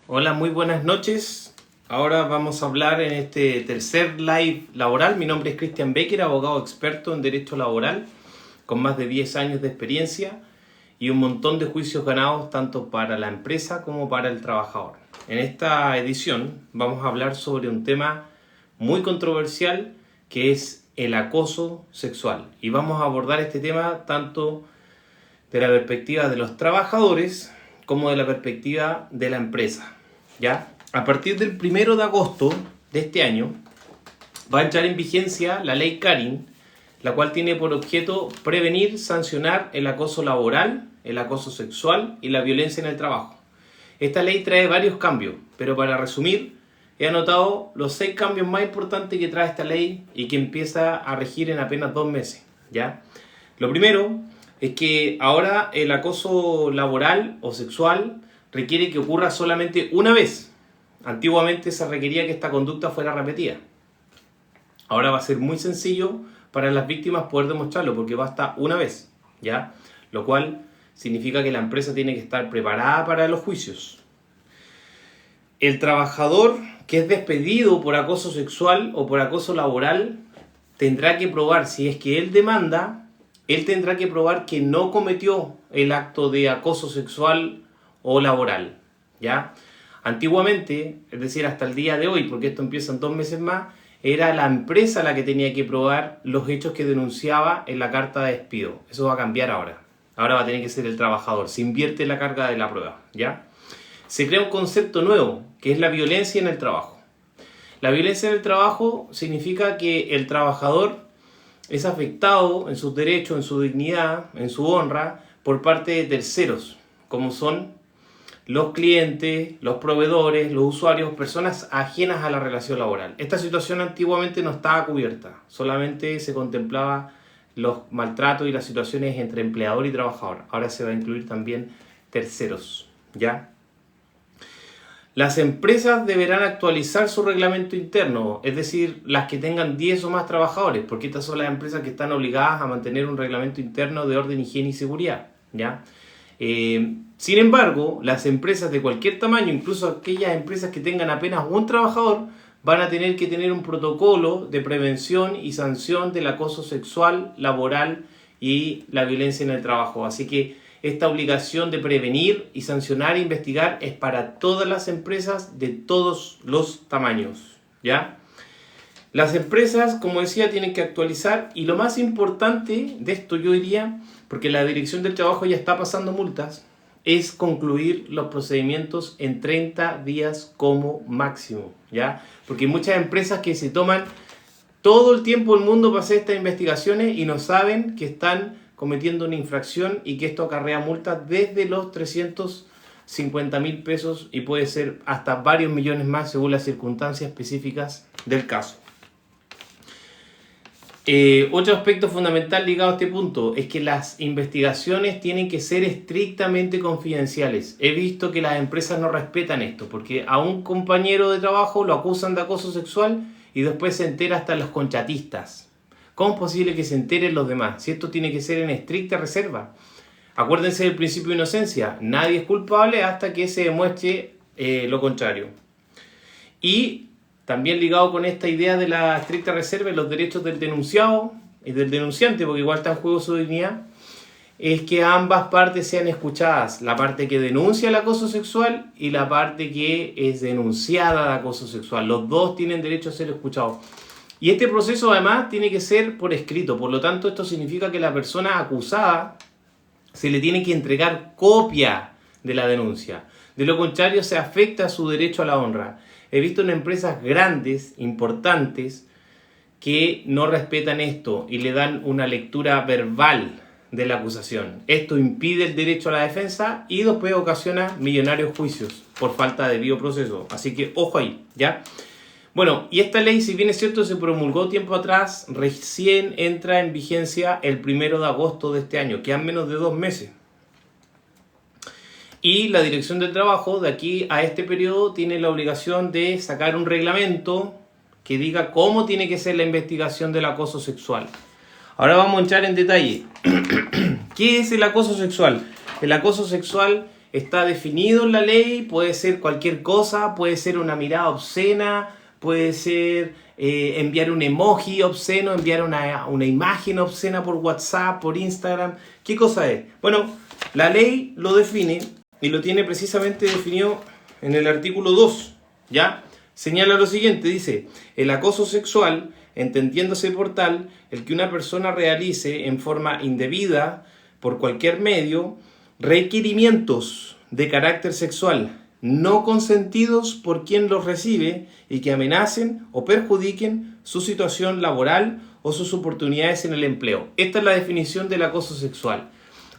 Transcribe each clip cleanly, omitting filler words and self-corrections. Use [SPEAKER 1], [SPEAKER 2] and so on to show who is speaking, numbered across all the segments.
[SPEAKER 1] Hola, muy buenas noches. Ahora vamos a hablar en este tercer live laboral. Mi nombre es Cristian Becker, abogado experto en Derecho Laboral, con más de 10 años de experiencia y un montón de juicios ganados tanto para la empresa como para el trabajador. En esta edición vamos a hablar sobre un tema muy controversial que es el acoso sexual. Y vamos a abordar este tema tanto de la perspectiva de los trabajadores como de la perspectiva de la empresa. ¿Ya? A partir del 1 de agosto de este año va a entrar en vigencia la ley Carin, la cual tiene por objeto prevenir, sancionar el acoso laboral, el acoso sexual y la violencia en el trabajo. Esta ley trae varios cambios, pero para resumir, he anotado los 6 cambios más importantes que trae esta ley y que empieza a regir en apenas 2 meses. ¿Ya? Lo primero es que ahora el acoso laboral o sexual requiere que ocurra solamente una vez. Antiguamente se requería que esta conducta fuera repetida. Ahora va a ser muy sencillo para las víctimas poder demostrarlo porque basta una vez, ¿ya? Lo cual significa que la empresa tiene que estar preparada para los juicios. El trabajador que es despedido por acoso sexual o por acoso laboral tendrá que probar, si es que él demanda, él tendrá que probar que no cometió el acto de acoso sexual o laboral, ¿ya? Antiguamente, es decir, hasta el día de hoy, porque esto empieza en 2 meses más, era la empresa la que tenía que probar los hechos que denunciaba en la carta de despido. Eso va a cambiar ahora. Ahora va a tener que ser el trabajador. Se invierte la carga de la prueba, ¿ya? Se crea un concepto nuevo, que es la violencia en el trabajo. La violencia en el trabajo significa que el trabajador es afectado en sus derechos, en su dignidad, en su honra, por parte de terceros, como son los clientes, los proveedores, los usuarios, personas ajenas a la relación laboral. Esta situación antiguamente no estaba cubierta, solamente se contemplaba los maltratos y las situaciones entre empleador y trabajador. Ahora se va a incluir también terceros, ¿ya? Las empresas deberán actualizar su reglamento interno, es decir, las que tengan 10 o más trabajadores, porque estas son las empresas que están obligadas a mantener un reglamento interno de orden, higiene y seguridad, ¿ya? Sin embargo, las empresas de cualquier tamaño, incluso aquellas empresas que tengan apenas un trabajador, van a tener que tener un protocolo de prevención y sanción del acoso sexual, laboral y la violencia en el trabajo. Así que esta obligación de prevenir y sancionar e investigar es para todas las empresas de todos los tamaños, ¿ya? Las empresas, como decía, tienen que actualizar, y lo más importante de esto, yo diría, porque la Dirección del Trabajo ya está pasando multas, es concluir los procedimientos en 30 días como máximo, ¿ya? Porque hay muchas empresas que se toman todo el tiempo del mundo para hacer estas investigaciones y no saben que están cometiendo una infracción y que esto acarrea multas desde los 350.000 pesos y puede ser hasta varios millones más según las circunstancias específicas del caso. Otro aspecto fundamental ligado a este punto es que las investigaciones tienen que ser estrictamente confidenciales. He visto que las empresas no respetan esto, porque a un compañero de trabajo lo acusan de acoso sexual y después se entera hasta los contratistas. ¿Cómo es posible que se enteren los demás? Si esto tiene que ser en estricta reserva. Acuérdense del principio de inocencia. Nadie es culpable hasta que se demuestre lo contrario. Y también ligado con esta idea de la estricta reserva y los derechos del denunciado y del denunciante, porque igual está en juego su dignidad, es que ambas partes sean escuchadas. La parte que denuncia el acoso sexual y la parte que es denunciada de acoso sexual. Los dos tienen derecho a ser escuchados. Y este proceso además tiene que ser por escrito. Por lo tanto, esto significa que la persona acusada se le tiene que entregar copia de la denuncia. De lo contrario, se afecta su derecho a la honra. He visto en empresas grandes, importantes, que no respetan esto y le dan una lectura verbal de la acusación. Esto impide el derecho a la defensa y después ocasiona millonarios juicios por falta de debido proceso. Así que ojo ahí, ¿ya? Bueno, y esta ley, si bien es cierto, se promulgó tiempo atrás, recién entra en vigencia el 1 de agosto de este año, quedan menos de 2 meses. Y la Dirección del Trabajo, de aquí a este periodo, tiene la obligación de sacar un reglamento que diga cómo tiene que ser la investigación del acoso sexual. Ahora vamos a entrar en detalle. ¿Qué es el acoso sexual? El acoso sexual está definido en la ley, puede ser cualquier cosa, puede ser una mirada obscena, puede ser enviar un emoji obsceno, enviar una imagen obscena por WhatsApp, por Instagram. ¿Qué cosa es? Bueno, la ley lo define y lo tiene precisamente definido en el artículo 2, ¿ya? Señala lo siguiente, dice: el acoso sexual, entendiéndose por tal, el que una persona realice en forma indebida, por cualquier medio, requerimientos de carácter sexual no consentidos por quien los recibe y que amenacen o perjudiquen su situación laboral o sus oportunidades en el empleo. Esta es la definición del acoso sexual.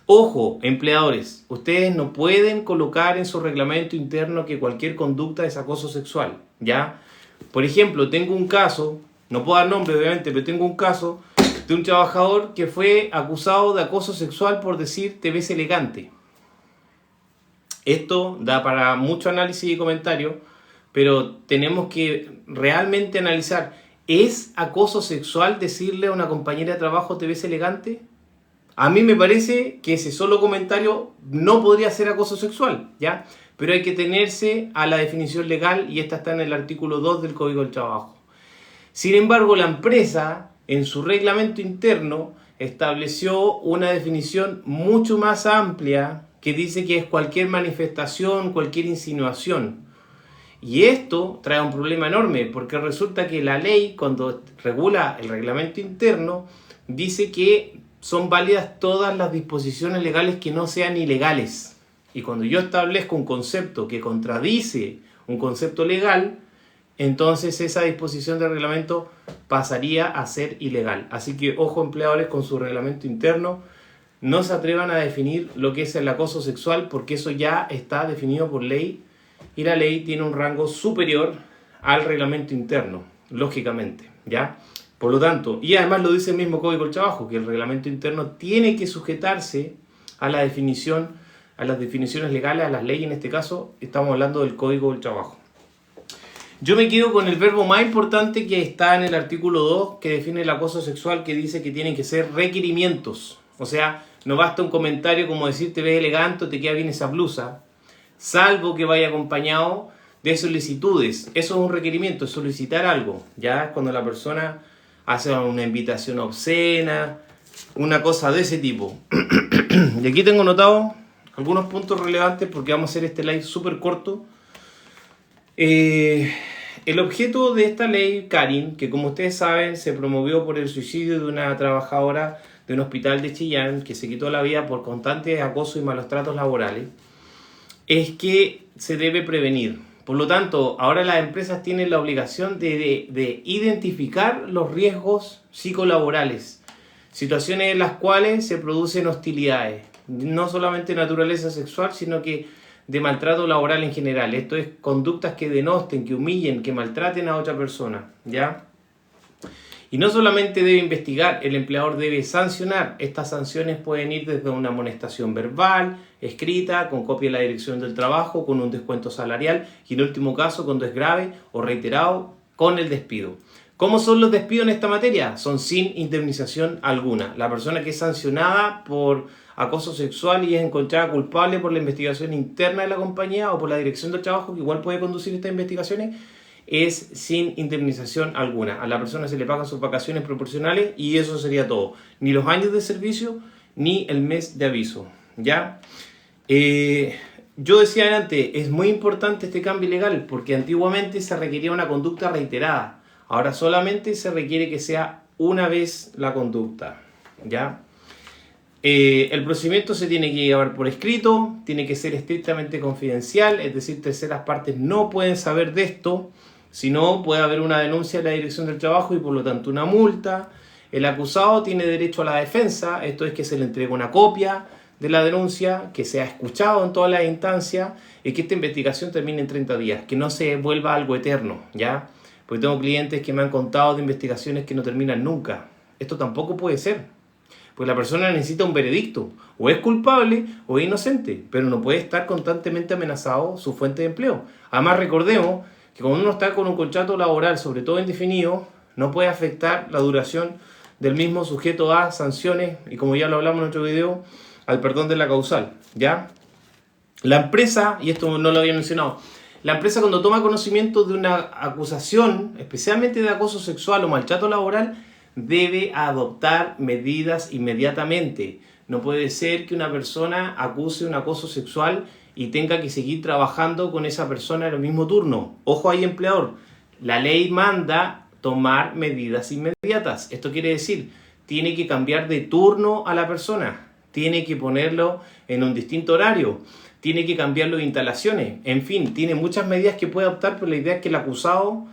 [SPEAKER 1] Ojo, empleadores, ustedes no pueden colocar en su reglamento interno que cualquier conducta es acoso sexual, ¿ya? Por ejemplo, tengo un caso, no puedo dar nombre obviamente, pero tengo un caso de un trabajador que fue acusado de acoso sexual por decir "te ves elegante". Esto da para mucho análisis y comentario, pero tenemos que realmente analizar, ¿es acoso sexual decirle a una compañera de trabajo "te ves elegante"? A mí me parece que ese solo comentario no podría ser acoso sexual, ¿ya? Pero hay que tenerse a la definición legal y esta está en el artículo 2 del Código del Trabajo. Sin embargo, la empresa, en su reglamento interno, estableció una definición mucho más amplia que dice que es cualquier manifestación, cualquier insinuación. Y esto trae un problema enorme, porque resulta que la ley, cuando regula el reglamento interno, dice que son válidas todas las disposiciones legales que no sean ilegales. Y cuando yo establezco un concepto que contradice un concepto legal, entonces esa disposición de reglamento pasaría a ser ilegal. Así que ojo, empleadores, con su reglamento interno, no se atrevan a definir lo que es el acoso sexual, porque eso ya está definido por ley y la ley tiene un rango superior al reglamento interno, lógicamente, ¿ya? Por lo tanto, y además lo dice el mismo Código del Trabajo, que el reglamento interno tiene que sujetarse a la definición, a las definiciones legales, a las leyes. En este caso estamos hablando del Código del Trabajo. Yo me quedo con el verbo más importante que está en el artículo 2, que define el acoso sexual, que dice que tienen que ser requerimientos. O sea, no basta un comentario como decir "te ves elegante" o "te queda bien esa blusa", salvo que vaya acompañado de solicitudes. Eso es un requerimiento, solicitar algo. Ya cuando la persona hace una invitación obscena, una cosa de ese tipo. Y aquí tengo notado algunos puntos relevantes porque vamos a hacer este live súper corto. El objeto de esta ley, Karin, que como ustedes saben se promovió por el suicidio de una trabajadora de un hospital de Chillán que se quitó la vida por constantes acosos y malos tratos laborales, es que se debe prevenir. Por lo tanto, ahora las empresas tienen la obligación de identificar los riesgos psicolaborales, situaciones en las cuales se producen hostilidades, no solamente de naturaleza sexual, sino que de maltrato laboral en general. Esto es conductas que denosten, que humillen, que maltraten a otra persona, ¿ya? Y no solamente debe investigar, el empleador debe sancionar. Estas sanciones pueden ir desde una amonestación verbal, escrita, con copia de la dirección del trabajo, con un descuento salarial y en último caso, cuando es grave o reiterado, con el despido. ¿Cómo son los despidos en esta materia? Son sin indemnización alguna. La persona que es sancionada por acoso sexual y es encontrada culpable por la investigación interna de la compañía o por la dirección del trabajo, que igual puede conducir estas investigaciones, es sin indemnización alguna. A la persona se le pagan sus vacaciones proporcionales y eso sería todo. Ni los años de servicio ni el mes de aviso, ¿ya? Yo decía antes, es muy importante este cambio legal porque antiguamente se requería una conducta reiterada. Ahora solamente se requiere que sea una vez la conducta, ¿ya? El procedimiento se tiene que llevar por escrito, tiene que ser estrictamente confidencial, es decir, terceras partes no pueden saber de esto. Si no, puede haber una denuncia de la Dirección del Trabajo y por lo tanto una multa. El acusado tiene derecho a la defensa, esto es que se le entregue una copia de la denuncia, que sea escuchado en todas las instancias y que esta investigación termine en 30 días, que no se vuelva algo eterno, ¿ya? Porque tengo clientes que me han contado de investigaciones que no terminan nunca. Esto tampoco puede ser, pues la persona necesita un veredicto, o es culpable o es inocente, pero no puede estar constantemente amenazado su fuente de empleo. Además, recordemos que cuando uno está con un contrato laboral, sobre todo indefinido, no puede afectar la duración del mismo sujeto a sanciones y, como ya lo hablamos en otro video, al perdón de la causal, ¿ya? La empresa, y esto no lo había mencionado, la empresa cuando toma conocimiento de una acusación, especialmente de acoso sexual o maltrato laboral, debe adoptar medidas inmediatamente. No puede ser que una persona acuse un acoso sexual y tenga que seguir trabajando con esa persona en el mismo turno. Ojo ahí, empleador. La ley manda tomar medidas inmediatas. Esto quiere decir, tiene que cambiar de turno a la persona, tiene que ponerlo en un distinto horario, tiene que cambiarlo de instalaciones, en fin, tiene muchas medidas que puede adoptar, pero la idea es que el acusado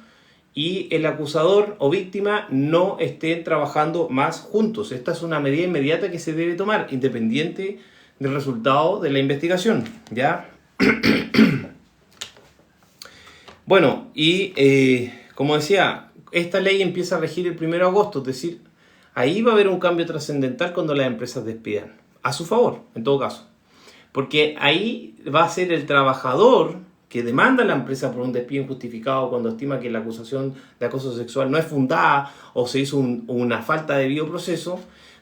[SPEAKER 1] y el acusador o víctima no estén trabajando más juntos. Esta es una medida inmediata que se debe tomar, independiente del resultado de la investigación, ¿ya? Bueno, y como decía, esta ley empieza a regir el 1 de agosto, es decir, ahí va a haber un cambio trascendental cuando las empresas despidan, a su favor, en todo caso. Porque ahí va a ser el trabajador que demanda a la empresa por un despido injustificado cuando estima que la acusación de acoso sexual no es fundada o se hizo una falta de debido proceso,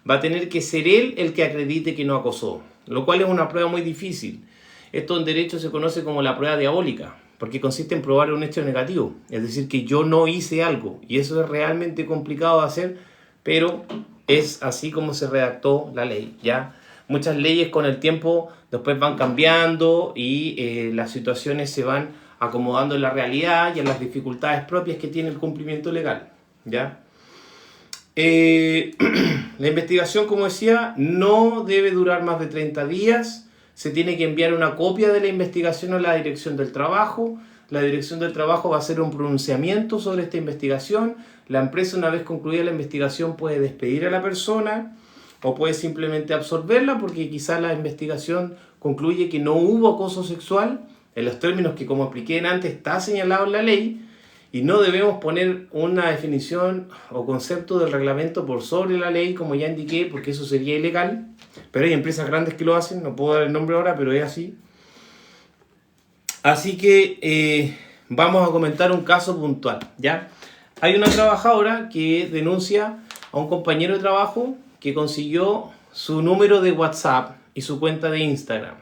[SPEAKER 1] va a tener que ser él el que acredite que no acosó, lo cual es una prueba muy difícil. Esto en derecho se conoce como la prueba diabólica, porque consiste en probar un hecho negativo, es decir, que yo no hice algo, y eso es realmente complicado de hacer, pero es así como se redactó la ley, ¿ya? Muchas leyes con el tiempo después van cambiando y las situaciones se van acomodando en la realidad y en las dificultades propias que tiene el cumplimiento legal, ¿ya? La investigación, como decía, no debe durar más de 30 días. Se tiene que enviar una copia de la investigación a la Dirección del Trabajo. La Dirección del Trabajo va a hacer un pronunciamiento sobre esta investigación. La empresa, una vez concluida la investigación, puede despedir a la persona o puede simplemente absorberla porque quizá la investigación concluye que no hubo acoso sexual en los términos que, como expliqué antes, está señalado en la ley, y no debemos poner una definición o concepto del reglamento por sobre la ley, como ya indiqué, porque eso sería ilegal. Pero hay empresas grandes que lo hacen, no puedo dar el nombre ahora, pero es así. Así que vamos a comentar un caso puntual, ¿ya? Hay una trabajadora que denuncia a un compañero de trabajo que consiguió su número de WhatsApp y su cuenta de Instagram.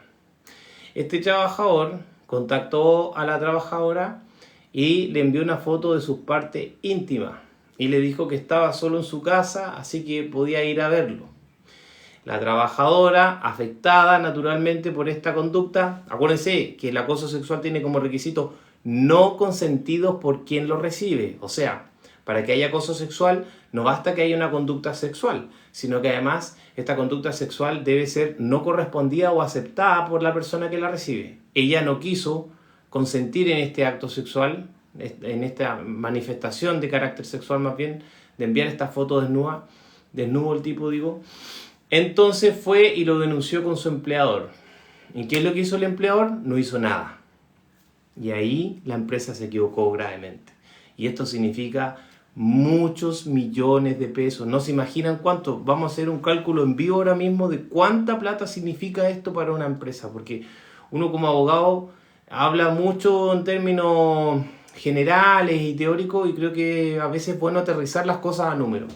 [SPEAKER 1] Este trabajador contactó a la trabajadora y le envió una foto de sus partes íntimas y le dijo que estaba solo en su casa, así que podía ir a verlo. La trabajadora, afectada naturalmente por esta conducta, acuérdense que el acoso sexual tiene como requisito no consentidos por quien lo recibe. O sea, para que haya acoso sexual no basta que haya una conducta sexual, sino que además esta conducta sexual debe ser no correspondida o aceptada por la persona que la recibe. Ella no quiso consentir en este acto sexual, en esta manifestación de carácter sexual más bien, de enviar esta foto desnudo el tipo, digo. Entonces fue y lo denunció con su empleador. ¿Y qué es lo que hizo el empleador? No hizo nada. Y ahí la empresa se equivocó gravemente. Y esto significa muchos millones de pesos. No se imaginan cuánto. Vamos a hacer un cálculo en vivo ahora mismo de cuánta plata significa esto para una empresa. Porque uno como abogado habla mucho en términos generales y teóricos y creo que a veces es bueno aterrizar las cosas a números.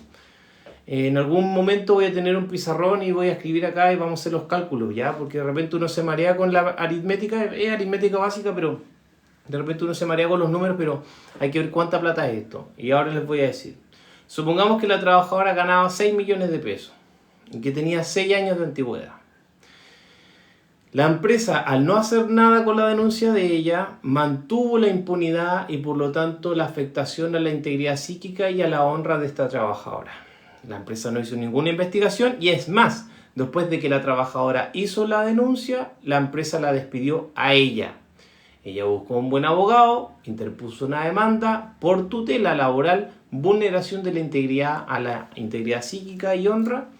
[SPEAKER 1] En algún momento voy a tener un pizarrón y voy a escribir acá y vamos a hacer los cálculos, ¿ya? Porque de repente uno se marea con la aritmética, es aritmética básica, pero de repente uno se marea con los números, pero hay que ver cuánta plata es esto. Y ahora les voy a decir. Supongamos que la trabajadora ganaba 6 millones de pesos y que tenía 6 años de antigüedad. La empresa, al no hacer nada con la denuncia de ella, mantuvo la impunidad y por lo tanto la afectación a la integridad psíquica y a la honra de esta trabajadora. La empresa no hizo ninguna investigación y es más, después de que la trabajadora hizo la denuncia, la empresa la despidió a ella. Ella buscó un buen abogado, interpuso una demanda por tutela laboral, vulneración de la integridad a la integridad psíquica y honra,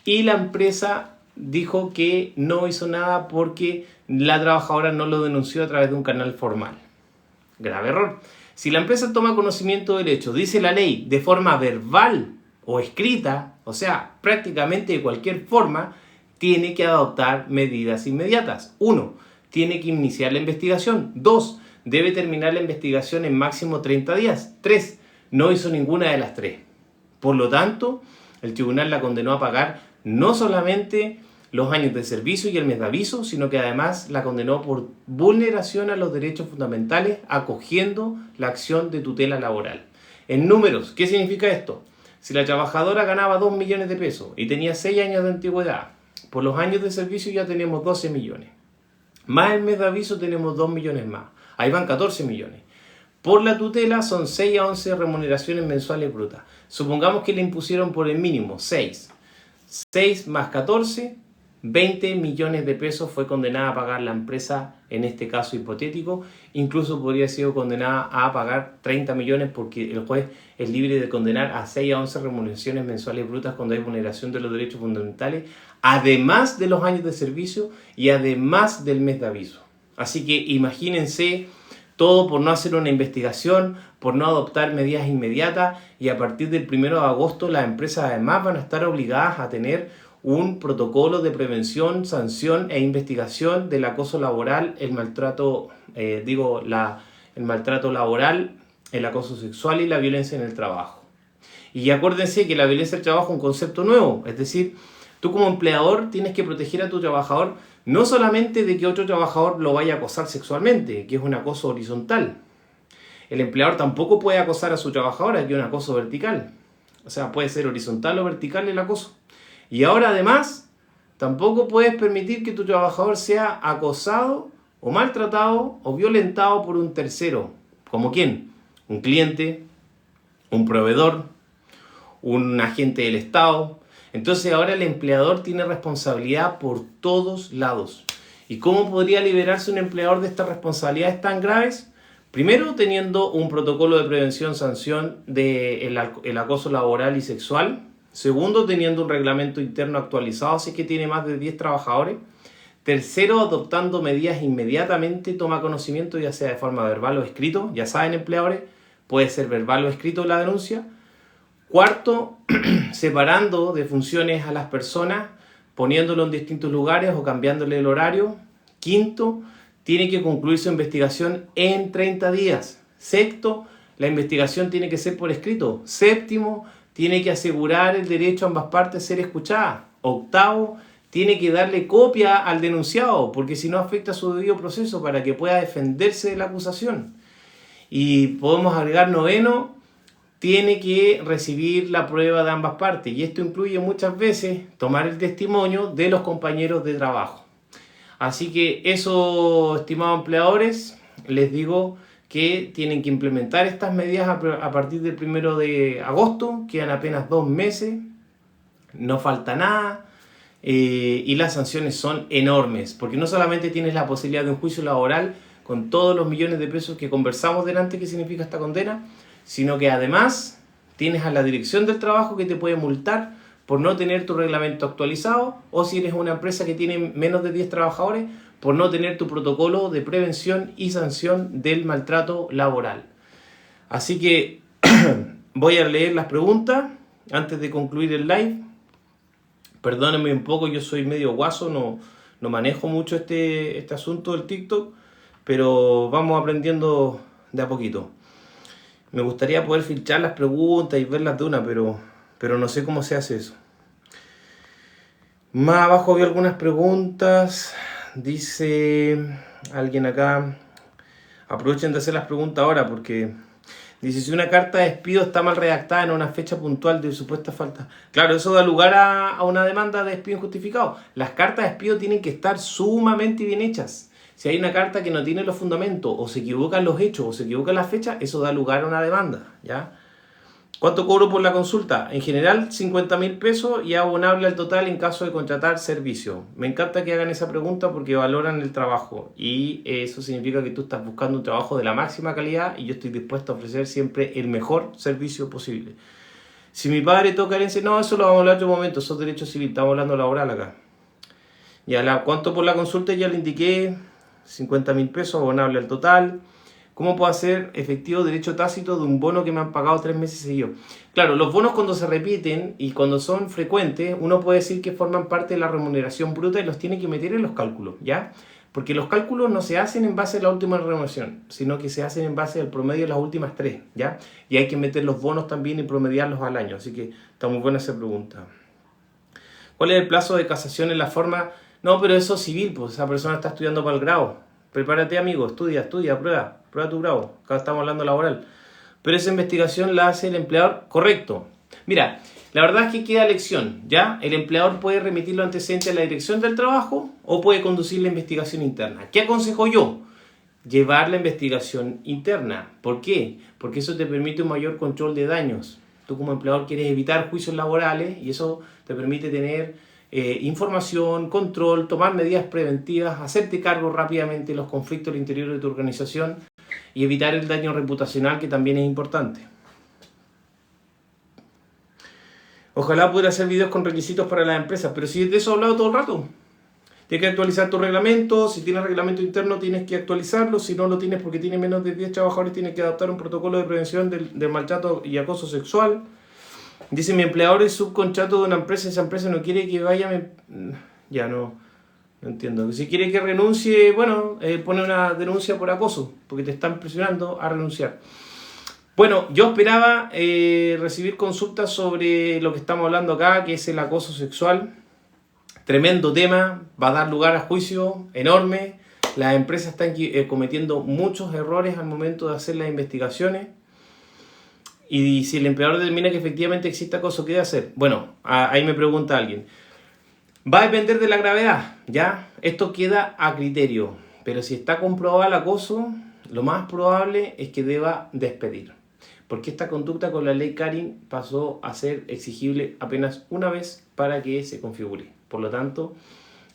[SPEAKER 1] y la empresa dijo que no hizo nada porque la trabajadora no lo denunció a través de un canal formal. Grave error. Si la empresa toma conocimiento del hecho, dice la ley, de forma verbal o escrita, o sea, prácticamente de cualquier forma, tiene que adoptar medidas inmediatas. 1. Tiene que iniciar la investigación. 2. Debe terminar la investigación en máximo 30 días. 3. No hizo ninguna de las 3. Por lo tanto, el tribunal la condenó a pagar no solamente los años de servicio y el mes de aviso, sino que además la condenó por vulneración a los derechos fundamentales, acogiendo la acción de tutela laboral. En números, ¿qué significa esto? Si la trabajadora ganaba 2 millones de pesos y tenía 6 años de antigüedad, por los años de servicio ya tenemos 12 millones. Más el mes de aviso tenemos 2 millones más. Ahí van 14 millones. Por la tutela son 6 a 11 remuneraciones mensuales brutas. Supongamos que le impusieron por el mínimo 6. 6 más 14, 20 millones de pesos fue condenada a pagar la empresa en este caso hipotético. Incluso podría haber sido condenada a pagar 30 millones porque el juez es libre de condenar a 6 a 11 remuneraciones mensuales brutas cuando hay vulneración de los derechos fundamentales, además de los años de servicio y además del mes de aviso. Así que imagínense todo por no hacer una investigación, por no adoptar medidas inmediatas, y a partir del 1 de agosto las empresas además van a estar obligadas a tener un protocolo de prevención, sanción e investigación del acoso laboral, el maltrato, el maltrato laboral, el acoso sexual y la violencia en el trabajo. Y acuérdense que la violencia en el trabajo es un concepto nuevo, es decir, tú como empleador tienes que proteger a tu trabajador no solamente de que otro trabajador lo vaya a acosar sexualmente, que es un acoso horizontal. El empleador tampoco puede acosar a su trabajadora, que es un acoso vertical. O sea, puede ser horizontal o vertical el acoso. Y ahora además, tampoco puedes permitir que tu trabajador sea acosado o maltratado o violentado por un tercero. ¿Como quién? Un cliente, un proveedor, un agente del Estado. Entonces ahora el empleador tiene responsabilidad por todos lados. ¿Y cómo podría liberarse un empleador de estas responsabilidades tan graves? Primero, teniendo un protocolo de prevención, sanción del acoso laboral y sexual. Segundo, teniendo un reglamento interno actualizado, si es que tiene más de 10 trabajadores. Tercero, adoptando medidas inmediatamente, toma conocimiento, ya sea de forma verbal o escrito. Ya saben, empleadores, puede ser verbal o escrito la denuncia. Cuarto, separando de funciones a las personas, poniéndolo en distintos lugares o cambiándole el horario. Quinto, tiene que concluir su investigación en 30 días. Sexto, la investigación tiene que ser por escrito. Séptimo, tiene que asegurar el derecho a ambas partes a ser escuchadas. Octavo, tiene que darle copia al denunciado, porque si no afecta su debido proceso para que pueda defenderse de la acusación. Y podemos agregar noveno, tiene que recibir la prueba de ambas partes. Y esto incluye muchas veces tomar el testimonio de los compañeros de trabajo. Así que eso, estimados empleadores, les digo que tienen que implementar estas medidas a partir del 1 de agosto. Quedan apenas 2 meses, no falta nada. Y las sanciones son enormes, porque no solamente tienes la posibilidad de un juicio laboral con todos los millones de pesos que conversamos delante que significa esta condena, sino que además tienes a la dirección del trabajo que te puede multar por no tener tu reglamento actualizado, o si eres una empresa que tiene menos de 10 trabajadores, por no tener tu protocolo de prevención y sanción del maltrato laboral. Así que voy a leer las preguntas antes de concluir el live. Perdónenme un poco, yo soy medio guaso, no manejo mucho este asunto del TikTok, pero vamos aprendiendo de a poquito. Me gustaría poder filtrar las preguntas y verlas de una, pero no sé cómo se hace eso. Más abajo veo algunas preguntas. Dice alguien acá, aprovechen de hacer las preguntas ahora porque dice, si una carta de despido está mal redactada en una fecha puntual de supuesta falta. Claro, eso da lugar a una demanda de despido injustificado. Las cartas de despido tienen que estar sumamente bien hechas. Si hay una carta que no tiene los fundamentos, o se equivocan los hechos, o se equivocan las fechas, eso da lugar a una demanda, ¿ya? ¿Cuánto cobro por la consulta? En general, 50.000 pesos y abonable al total en caso de contratar servicio. Me encanta que hagan esa pregunta porque valoran el trabajo y eso significa que tú estás buscando un trabajo de la máxima calidad y yo estoy dispuesto a ofrecer siempre el mejor servicio posible. Si mi padre toca herencia, no, eso lo vamos a hablar en otro momento, eso es derecho civil, estamos hablando laboral acá. Ya, ¿cuánto por la consulta? Ya le indiqué, 50.000 pesos, abonable al total. ¿Cómo puedo hacer efectivo derecho tácito de un bono que me han pagado 3 meses seguidos? Claro, los bonos cuando se repiten y cuando son frecuentes, uno puede decir que forman parte de la remuneración bruta y los tiene que meter en los cálculos, ¿ya? Porque los cálculos no se hacen en base a la última remuneración, sino que se hacen en base al promedio de las últimas 3, ¿ya? Y hay que meter los bonos también y promediarlos al año, así que está muy buena esa pregunta. ¿Cuál es el plazo de casación en la forma? No, pero eso es civil, pues esa persona está estudiando para el grado. Prepárate, amigo, estudia, prueba tu grado. Acá estamos hablando laboral. Pero esa investigación la hace el empleador, correcto. Mira, la verdad es que queda elección, ¿ya? El empleador puede remitir los antecedentes a la dirección del trabajo o puede conducir la investigación interna. ¿Qué aconsejo yo? Llevar la investigación interna. ¿Por qué? Porque eso te permite un mayor control de daños. Tú como empleador quieres evitar juicios laborales y eso te permite tener información, control, tomar medidas preventivas, hacerte cargo rápidamente de los conflictos al interior de tu organización y evitar el daño reputacional, que también es importante. Ojalá pudiera hacer videos con requisitos para las empresas, pero si de eso he hablado todo el rato. Tienes que actualizar tu reglamento, si tienes reglamento interno tienes que actualizarlo, si no lo tienes porque tienes menos de 10 trabajadores tienes que adaptar un protocolo de prevención del maltrato y acoso sexual. Dice, mi empleador es subcontrato de una empresa, esa empresa no quiere que vaya... Ya no entiendo. Si quiere que renuncie, bueno, pone una denuncia por acoso, porque te están presionando a renunciar. Bueno, yo esperaba recibir consultas sobre lo que estamos hablando acá, que es el acoso sexual. Tremendo tema, va a dar lugar a juicio enorme. Las empresas están cometiendo muchos errores al momento de hacer las investigaciones. Y si el empleador determina que efectivamente existe acoso, ¿qué debe hacer? Bueno, ahí me pregunta alguien. Va a depender de la gravedad, ¿ya? Esto queda a criterio. Pero si está comprobado el acoso, lo más probable es que deba despedir. Porque esta conducta con la ley Karin pasó a ser exigible apenas una vez para que se configure. Por lo tanto,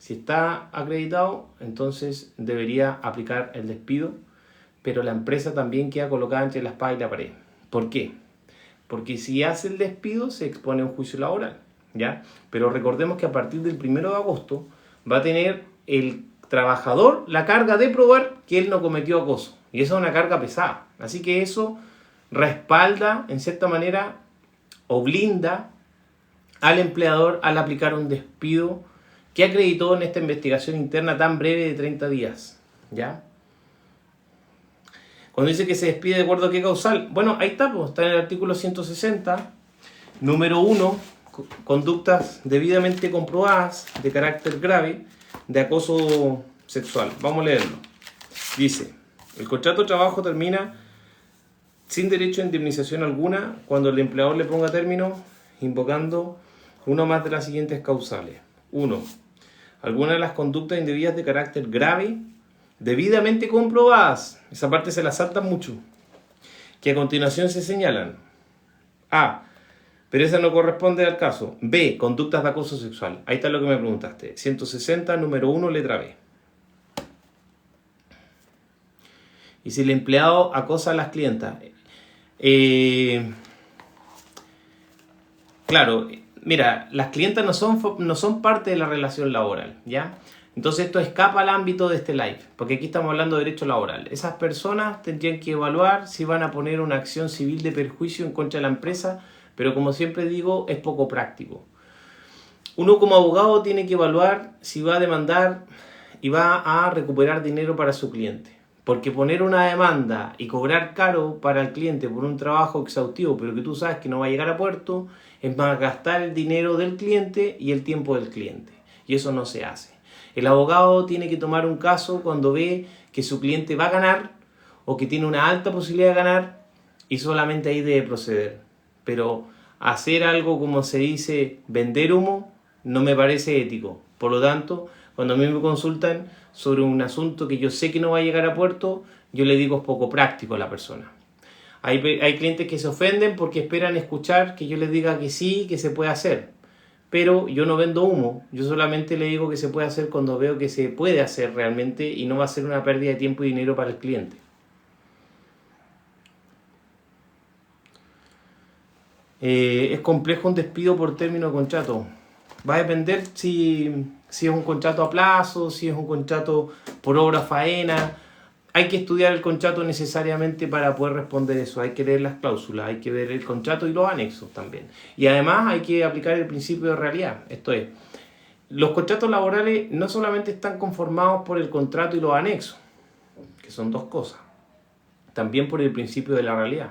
[SPEAKER 1] si está acreditado, entonces debería aplicar el despido, pero la empresa también queda colocada entre la espada y la pared. ¿Por qué? Porque si hace el despido se expone a un juicio laboral, ¿ya? Pero recordemos que a partir del 1 de agosto va a tener el trabajador la carga de probar que él no cometió acoso. Y esa es una carga pesada. Así que eso respalda, en cierta manera, o blinda al empleador al aplicar un despido que acreditó en esta investigación interna tan breve de 30 días, ¿ya? Cuando dice que se despide de acuerdo a qué causal, bueno, ahí está, pues, está en el artículo 160, número 1, conductas debidamente comprobadas de carácter grave de acoso sexual. Vamos a leerlo. Dice, el contrato de trabajo termina sin derecho a indemnización alguna cuando el empleador le ponga término invocando una más de las siguientes causales. 1. Alguna de las conductas indebidas de carácter grave debidamente comprobadas. Esa parte se la saltan mucho. Que a continuación se señalan. A. Pero esa no corresponde al caso. B. Conductas de acoso sexual. Ahí está lo que me preguntaste. 160, número 1, letra B. Y si el empleado acosa a las clientas. Claro, mira, las clientas no son parte de la relación laboral, ¿ya? Entonces esto escapa al ámbito de este live, porque aquí estamos hablando de derecho laboral. Esas personas tendrían que evaluar si van a poner una acción civil de perjuicio en contra de la empresa, pero como siempre digo, es poco práctico. Uno como abogado tiene que evaluar si va a demandar y va a recuperar dinero para su cliente. Porque poner una demanda y cobrar caro para el cliente por un trabajo exhaustivo, pero que tú sabes que no va a llegar a puerto, es más gastar el dinero del cliente y el tiempo del cliente. Y eso no se hace. El abogado tiene que tomar un caso cuando ve que su cliente va a ganar o que tiene una alta posibilidad de ganar y solamente ahí debe proceder. Pero hacer algo, como se dice, vender humo, no me parece ético. Por lo tanto, cuando a mí me consultan sobre un asunto que yo sé que no va a llegar a puerto, yo le digo es poco práctico a la persona. Hay clientes que se ofenden porque esperan escuchar que yo les diga que sí, que se puede hacer. Pero yo no vendo humo, yo solamente le digo que se puede hacer cuando veo que se puede hacer realmente y no va a ser una pérdida de tiempo y dinero para el cliente. Es complejo un despido por término de contrato. Va a depender si es un contrato a plazo, si es un contrato por obra faena. Hay que estudiar el contrato necesariamente para poder responder eso. Hay que leer las cláusulas, hay que ver el contrato y los anexos también. Y además hay que aplicar el principio de realidad. Esto es, los contratos laborales no solamente están conformados por el contrato y los anexos, que son dos cosas, también por el principio de la realidad.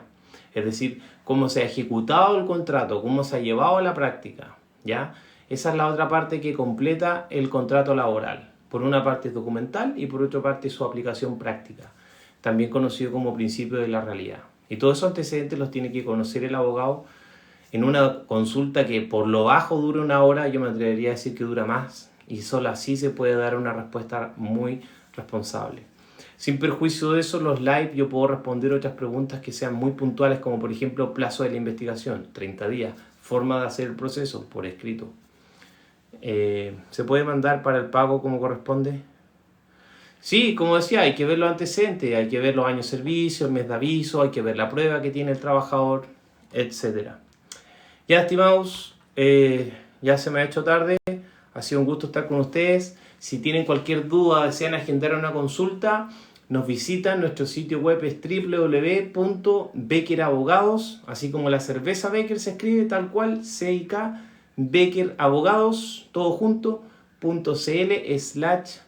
[SPEAKER 1] Es decir, cómo se ha ejecutado el contrato, cómo se ha llevado a la práctica, ¿ya? Esa es la otra parte que completa el contrato laboral. Por una parte es documental y por otra parte es su aplicación práctica, también conocido como principio de la realidad. Y todos esos antecedentes los tiene que conocer el abogado en una consulta que por lo bajo dura 1 hora, yo me atrevería a decir que dura más, y solo así se puede dar una respuesta muy responsable. Sin perjuicio de eso, los live yo puedo responder otras preguntas que sean muy puntuales, como por ejemplo plazo de la investigación, 30 días, forma de hacer el proceso, por escrito. ¿Se puede mandar para el pago como corresponde? Sí, como decía, hay que ver los antecedentes, hay que ver los años de servicio, el mes de aviso, hay que ver la prueba que tiene el trabajador, etc. Ya, estimados, ya se me ha hecho tarde, ha sido un gusto estar con ustedes. Si tienen cualquier duda, desean agendar una consulta, nos visitan. Nuestro sitio web es www.beckerabogados, así como la cerveza Becker se escribe tal cual, C-I-K, Becker Abogados, todo junto, .cl/.